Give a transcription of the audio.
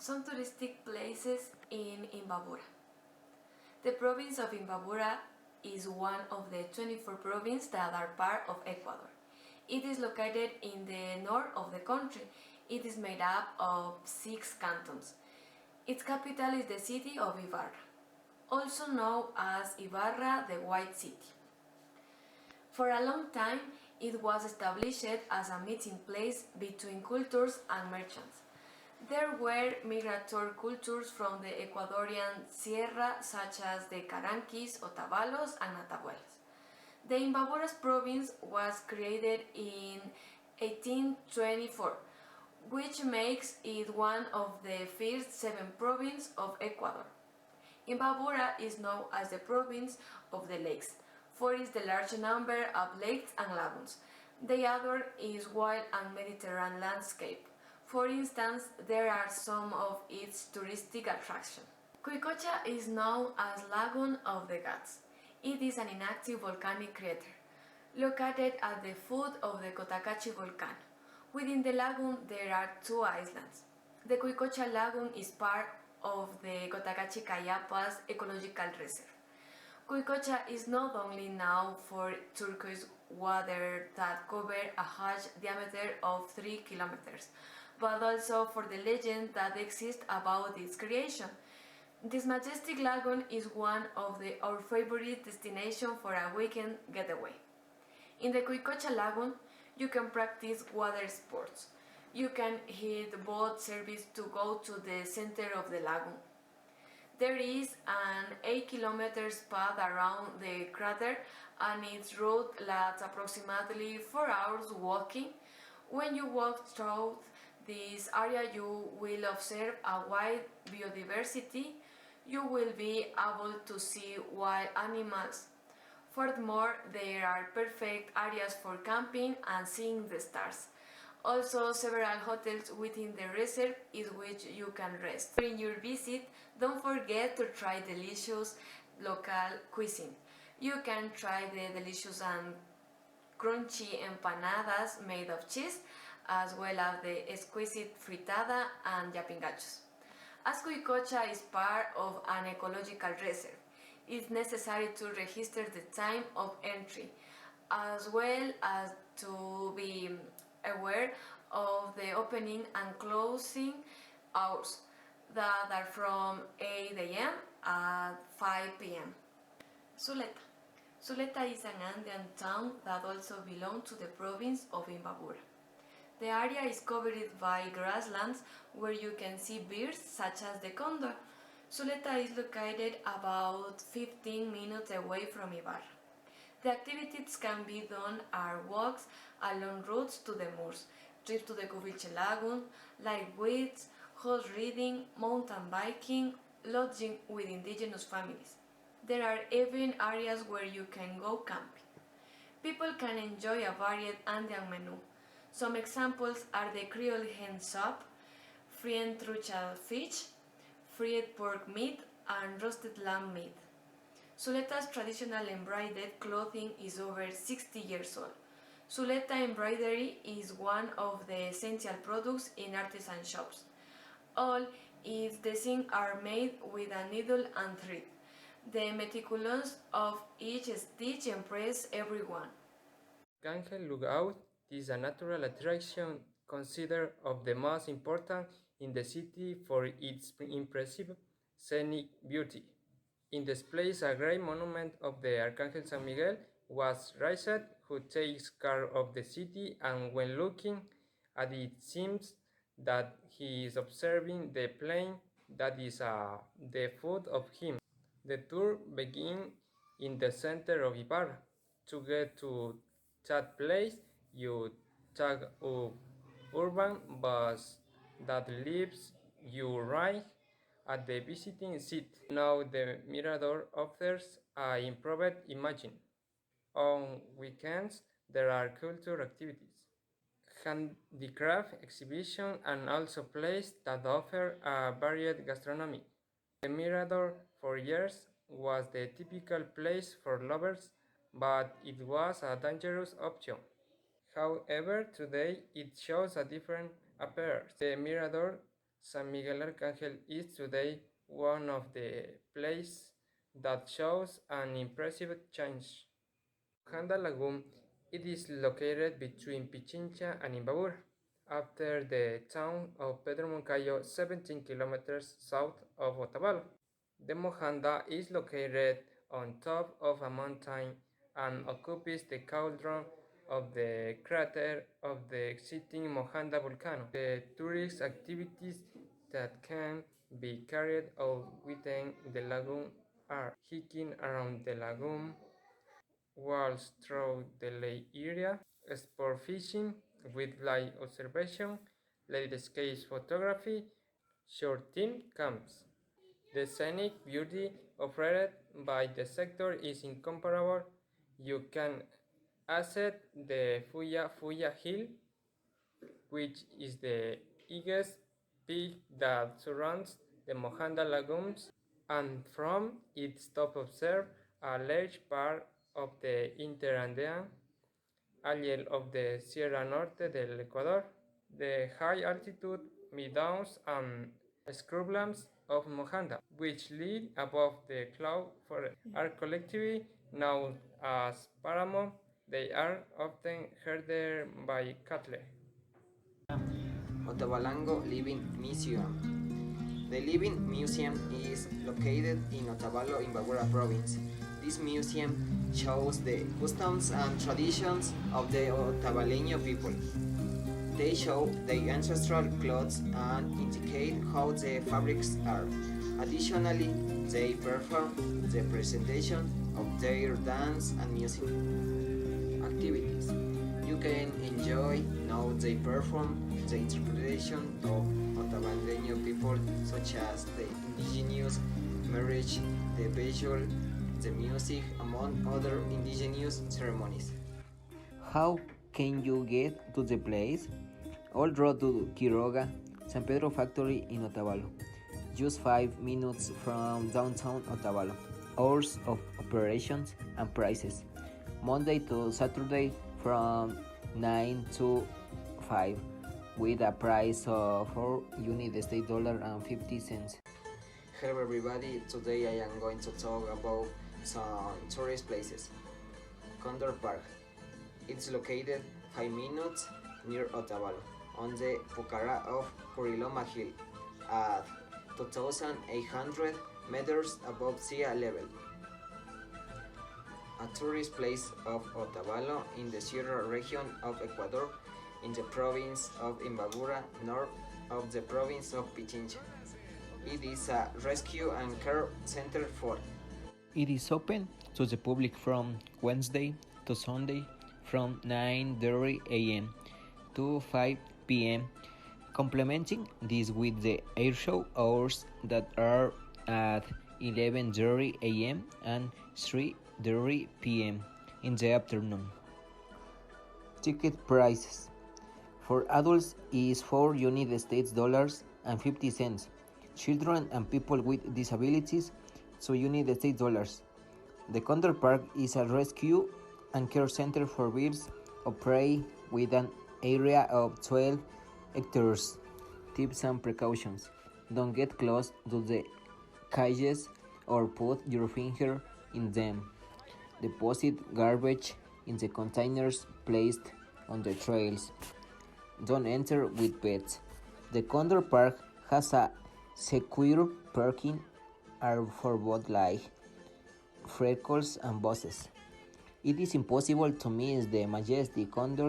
Some touristic places in Imbabura. The province of Imbabura is one of the 24 provinces that are part of Ecuador. It is located in the north of the country. It is made up of 6 cantons. Its capital is the city of Ibarra, also known as Ibarra the White City. For a long time, it was established as a meeting place between cultures and merchants. There were migratory cultures from the Ecuadorian Sierra, such as the Caranquis, Otavalos, and Atahualpas. The Imbaburas province was created in 1824, which makes it one of the first 7 provinces of Ecuador. Imbabura is known as the province of the lakes, for its the large number of lakes and lagoons. The other is wild and Mediterranean landscape. For instance, there are some of its touristic attractions. Cuicocha is known as Lagoon of the Gods. It is an inactive volcanic crater, located at the foot of the Cotacachi volcano. Within the lagoon there are 2 islands. The Cuicocha Lagoon is part of the Cotacachi Cayapas Ecological Reserve. Cuicocha is not only known for turquoise water that cover a huge diameter of 3 kilometers, but also for the legend that exists about its creation. This majestic lagoon is one of our favorite destinations for a weekend getaway. In the Cuicocha Lagoon, you can practice water sports. You can hit boat service to go to the center of the lagoon. There is an 8-kilometer path around the crater, and its route lasts approximately 4 hours walking. When you walk through this area, you will observe a wide biodiversity. You will be able to see wild animals. Furthermore, there are perfect areas for camping and seeing the stars. Also, several hotels within the reserve in which you can rest. During your visit, don't forget to try delicious local cuisine. You can try the delicious and crunchy empanadas made of cheese, as well as the exquisite fritada and yapingachos. As Cuicocha is part of an ecological reserve, it's necessary to register the time of entry, as well as to be aware of the opening and closing hours that are from 8 a.m. at 5 p.m. Zuleta. Zuleta is an Andean town that also belongs to the province of Imbabura. The area is covered by grasslands where you can see birds such as the condor. Zuleta is located about 15 minutes away from Ibarra. The activities can be done are walks along routes to the moors, trips to the Cuvilche Lagoon, light weights, horse riding, mountain biking, lodging with indigenous families. There are even areas where you can go camping. People can enjoy a varied Andean menu. Some examples are the Creole hen soup, fried trucha fish, fried pork meat, and roasted lamb meat. Zuleta's traditional embroidered clothing is over 60 years old. Zuleta embroidery is one of the essential products in artisan shops. All its designs are made with a needle and thread. The meticulous of each stitch impresses everyone. Arcangel Lookout is a natural attraction considered of the most important in the city for its impressive scenic beauty. In this place, a great monument of the Archangel San Miguel was raised, who takes care of the city, and when looking at it, it seems that he is observing the plain that is the foot of him. The tour begins in the center of Ibarra. To get to that place, you take a urban bus that leaves you right at the visiting seat. Now the Mirador offers an improved imagine. On weekends, there are culture activities, handicraft exhibition, and also places that offer a varied gastronomy. The Mirador for years was the typical place for lovers, but it was a dangerous option. However, today it shows a different appearance. The Mirador San Miguel Arcángel is today one of the places that shows an impressive change. Mojanda Lagoon, it is located between Pichincha and Imbabura, after the town of Pedro Moncayo, 17 kilometers south of Otavalo. The Mojanda is located on top of a mountain and occupies the cauldron of the crater of the existing Mojanda volcano. The tourist activities that can be carried out within the lagoon are hiking around the lagoon, walks through the lake area, sport fishing with live observation, landscape photography, short-term camps. The scenic beauty offered by the sector is incomparable. You can access the Fuya Hill, which is the highest peak that surrounds the Mojanda Lagoons, and from its top observe a large part of the Interandean Alliel of the Sierra Norte del Ecuador. The high altitude meadows and scrublands of Mojanda, which lead above the cloud forest, are collectively known as Paramount. They are often herded by cattle. Otabalango Living Museum. The Living Museum is located in Otavalo, Imbabura province. This museum shows the customs and traditions of the Otavaleño people. They show their ancestral clothes and indicate how the fabrics are. Additionally, they perform the presentation of their dance and music activities. You can enjoy how they perform the interpretation of Otavaleño people, such as the indigenous marriage, the visual, the music, among other indigenous ceremonies. How can you get to the place? All road to Quiroga, San Pedro factory in Otavalo. Just 5 minutes from downtown Otavalo. Hours of operations and prices. Monday to Saturday from 9 to 5 with a price of $4 and 50 cents. Hello everybody, today I am going to talk about some tourist places. Condor Park. It's located 5 minutes near Otavalo on the Pucara of Curiloma Hill at 2,800 meters above sea level. A tourist place of Otavalo in the Sierra region of Ecuador in the province of Imbabura, north of the province of Pichincha. It is a rescue and care center for. It is open to the public from Wednesday to Sunday from 9:30 a.m. to 5 p.m., complementing this with the air show hours that are at 11:30 a.m. and 3:30 p.m. in the afternoon. Ticket prices for adults is $4 and 50 cents. Children and people with disabilities $2. The Condor Park is a rescue and care center for birds of prey with an area of 12 hectares. Tips and precautions. Don't get close to the cages or put your finger in them. Deposit garbage in the containers placed on the trails. Don't enter with pets. The Condor Park has a secure parking area for both light vehicles and buses. It is impossible to miss the majestic condors